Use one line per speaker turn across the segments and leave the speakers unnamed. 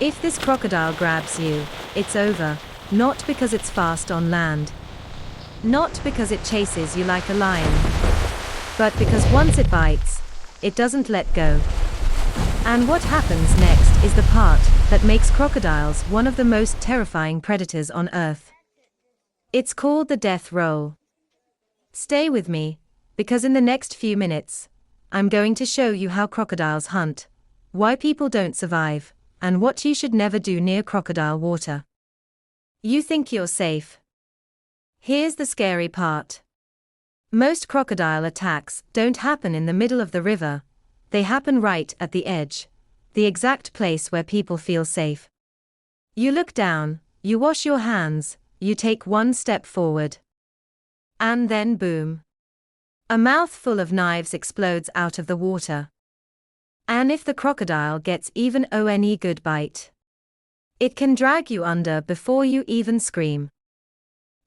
If this crocodile grabs you, it's over, not because it's fast on land. Not because it chases you like a lion. But because once it bites, it doesn't let go. And what happens next is the part that makes crocodiles one of the most terrifying predators on Earth. It's called the death roll. Stay with me, because in the next few minutes, I'm going to show you how crocodiles hunt, why people don't survive, and what you should never do near crocodile water. You think you're safe? Here's the scary part. Most crocodile attacks don't happen in the middle of the river, they happen right at the edge, the exact place where people feel safe. You look down, you wash your hands, you take one step forward. And then boom. A mouthful of knives explodes out of the water. And if the crocodile gets even a good bite, it can drag you under before you even scream.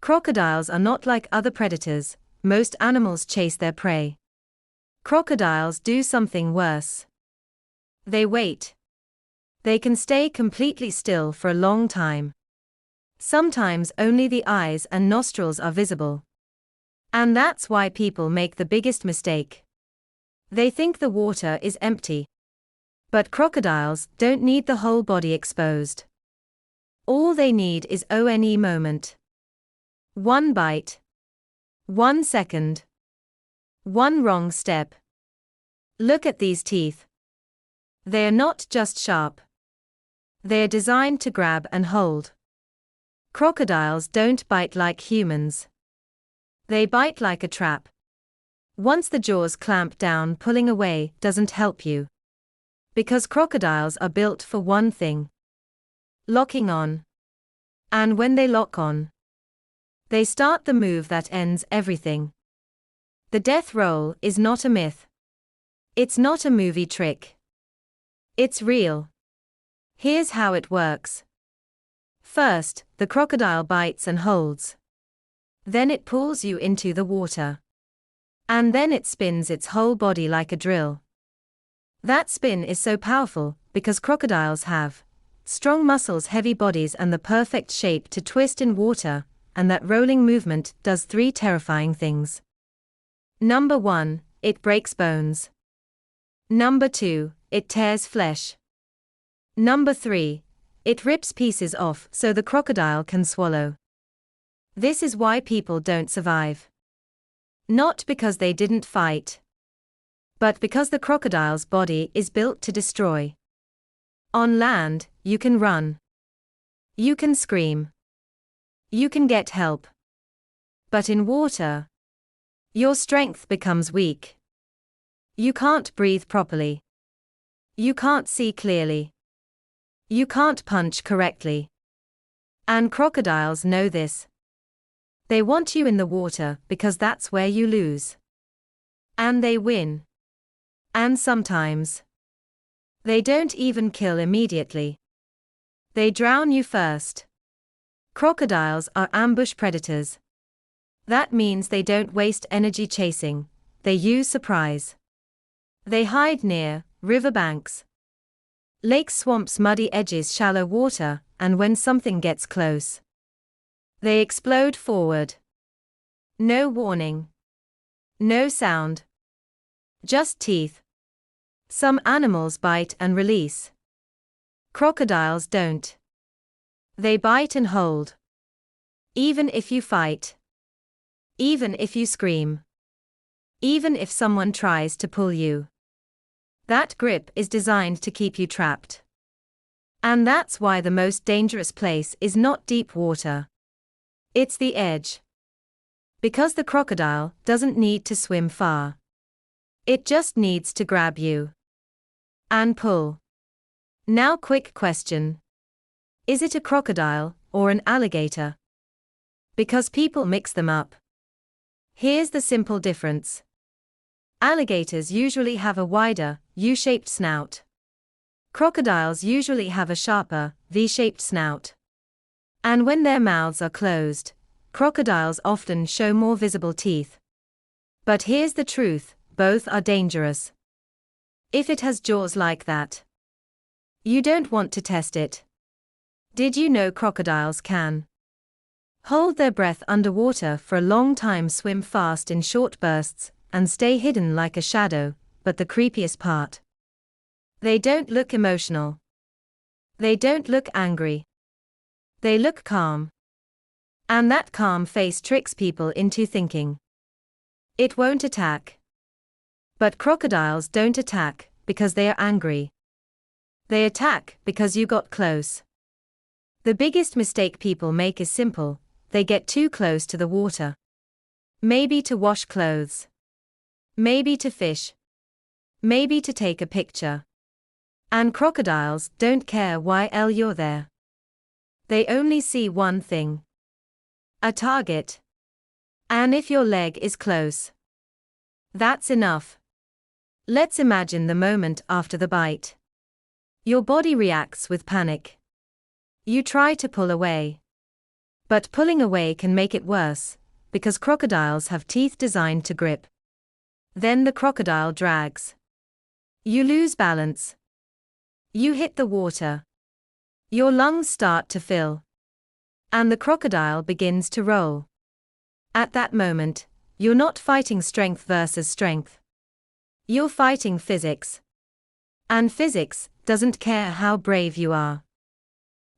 Crocodiles are not like other predators, most animals chase their prey. Crocodiles do something worse. They wait. They can stay completely still for a long time. Sometimes only the eyes and nostrils are visible. And that's why people make the biggest mistake. They think the water is empty. But crocodiles don't need the whole body exposed. All they need is one moment. One bite. 1 second. One wrong step. Look at these teeth. They are not just sharp. They are designed to grab and hold. Crocodiles don't bite like humans. They bite like a trap. Once the jaws clamp down, pulling away doesn't help you. Because crocodiles are built for one thing: locking on. And when they lock on, they start the move that ends everything. The death roll is not a myth. It's not a movie trick. It's real. Here's how it works. First, the crocodile bites and holds. Then it pulls you into the water. And then it spins its whole body like a drill. That spin is so powerful because crocodiles have strong muscles, heavy bodies, and the perfect shape to twist in water, and that rolling movement does 3 terrifying things. Number 1, it breaks bones. Number 2, it tears flesh. Number 3, it rips pieces off so the crocodile can swallow. This is why people don't survive. Not because they didn't fight, but because the crocodile's body is built to destroy. On land, you can run. You can scream. You can get help. But in water, your strength becomes weak. You can't breathe properly. You can't see clearly. You can't punch correctly. And crocodiles know this. They want you in the water because that's where you lose. And they win. And sometimes, they don't even kill immediately. They drown you first. Crocodiles are ambush predators. That means they don't waste energy chasing, they use surprise. They hide near riverbanks, lakes, swamps, muddy edges, shallow water, and when something gets close, they explode forward. No warning. No sound. Just teeth. Some animals bite and release. Crocodiles don't. They bite and hold. Even if you fight. Even if you scream. Even if someone tries to pull you. That grip is designed to keep you trapped. And that's why the most dangerous place is not deep water. It's the edge. Because the crocodile doesn't need to swim far. It just needs to grab you. And pull. Now, quick question. Is it a crocodile or an alligator? Because people mix them up. Here's the simple difference. Alligators usually have a wider, U-shaped snout. Crocodiles usually have a sharper, V-shaped snout. And when their mouths are closed, crocodiles often show more visible teeth. But here's the truth, both are dangerous. If it has jaws like that, You don't want to test it. Did you know crocodiles can hold their breath underwater for a long time, swim fast in short bursts, and stay hidden like a shadow? But the creepiest part: they don't look emotional. They don't look angry. They look calm. And that calm face tricks people into thinking it won't attack. But crocodiles don't attack because they are angry. They attack because you got close. The biggest mistake people make is simple: they get too close to the water. Maybe to wash clothes. Maybe to fish. Maybe to take a picture. And crocodiles don't care why you're there. They only see one thing: a target. And if your leg is close, that's enough. Let's imagine the moment after the bite. Your body reacts with panic. You try to pull away. But pulling away can make it worse, because crocodiles have teeth designed to grip. Then the crocodile drags. You lose balance. You hit the water. Your lungs start to fill. And the crocodile begins to roll. At that moment, you're not fighting strength versus strength. You're fighting physics. And physics doesn't care how brave you are.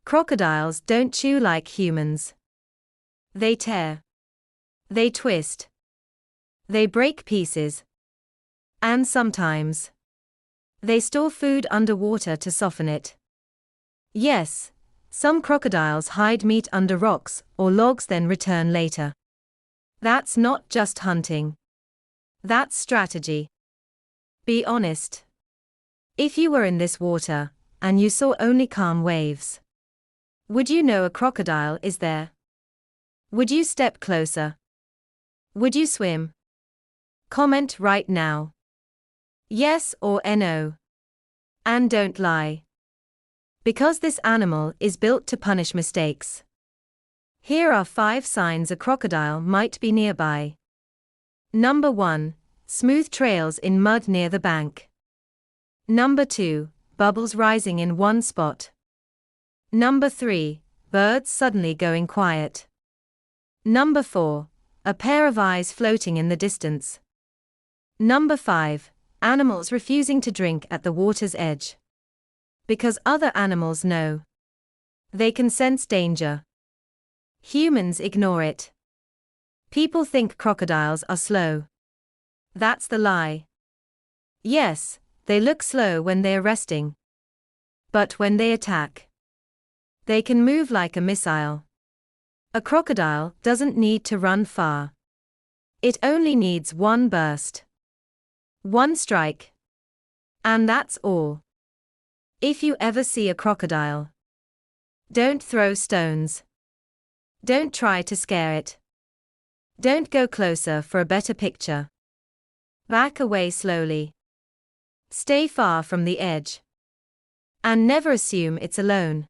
Crocodiles don't chew like humans. They tear. They twist. They break pieces. And sometimes they store food underwater to soften it. Yes, some crocodiles hide meat under rocks or logs, then return later. That's not just hunting. That's strategy. Be honest. If you were in this water, and you saw only calm waves, would you know a crocodile is there? Would you step closer? Would you swim? Comment right now. Yes or no. And don't lie. Because this animal is built to punish mistakes. Here are 5 signs a crocodile might be nearby. Number 1. Smooth trails in mud near the bank. Number 2. Bubbles rising in one spot. Number 3. Birds suddenly going quiet. Number 4. A pair of eyes floating in the distance. Number 5. Animals refusing to drink at the water's edge. Because other animals know. They can sense danger. Humans ignore it. People think crocodiles are slow. That's the lie. Yes, they look slow when they're resting. But when they attack, they can move like a missile. A crocodile doesn't need to run far. It only needs one burst. One strike. And that's all. If you ever see a crocodile, don't throw stones. Don't try to scare it. Don't go closer for a better picture. Back away slowly. Stay far from the edge. And never assume it's alone.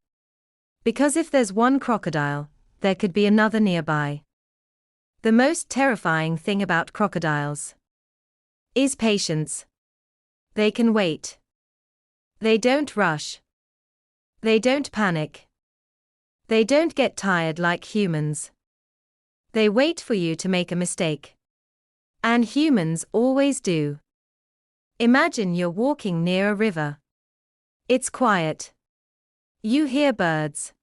Because if there's one crocodile, there could be another nearby. The most terrifying thing about crocodiles is patience. They can wait. They don't rush. They don't panic. They don't get tired like humans. They wait for you to make a mistake. And humans always do. Imagine you're walking near a river. It's quiet. You hear birds.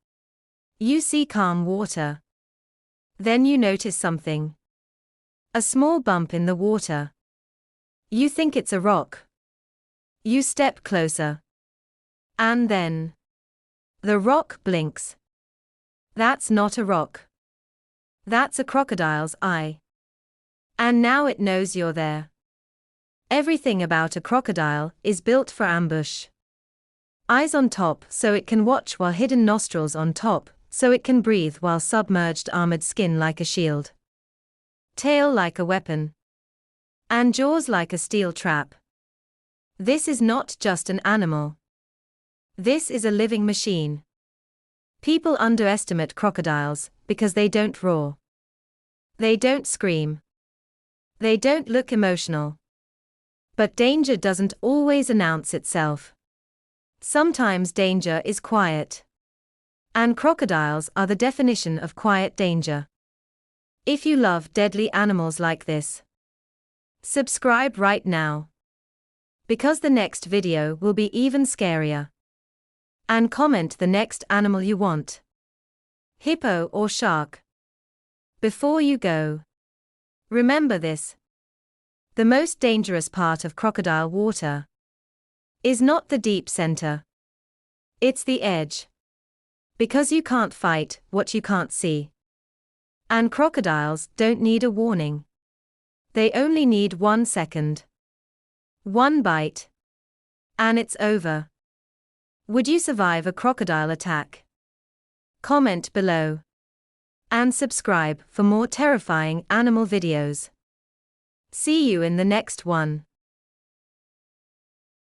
You see calm water. Then you notice something. A small bump in the water. You think it's a rock. You step closer. And then the rock blinks. That's not a rock. That's a crocodile's eye. And now it knows you're there. Everything about a crocodile is built for ambush. Eyes on top so it can watch, while hidden nostrils on top so it can breathe, while submerged, armored skin like a shield. Tail like a weapon. And jaws like a steel trap. This is not just an animal. This is a living machine. People underestimate crocodiles because they don't roar. They don't scream. They don't look emotional. But danger doesn't always announce itself. Sometimes danger is quiet. And crocodiles are the definition of quiet danger. If you love deadly animals like this, subscribe right now, because the next video will be even scarier. And comment the next animal you want. Hippo or shark? Before you go, remember this. The most dangerous part of crocodile water is not the deep center. It's the edge. Because you can't fight what you can't see. And crocodiles don't need a warning. They only need 1 second. One bite. And it's over. Would you survive a crocodile attack? Comment below. And subscribe for more terrifying animal videos. See you in the next one.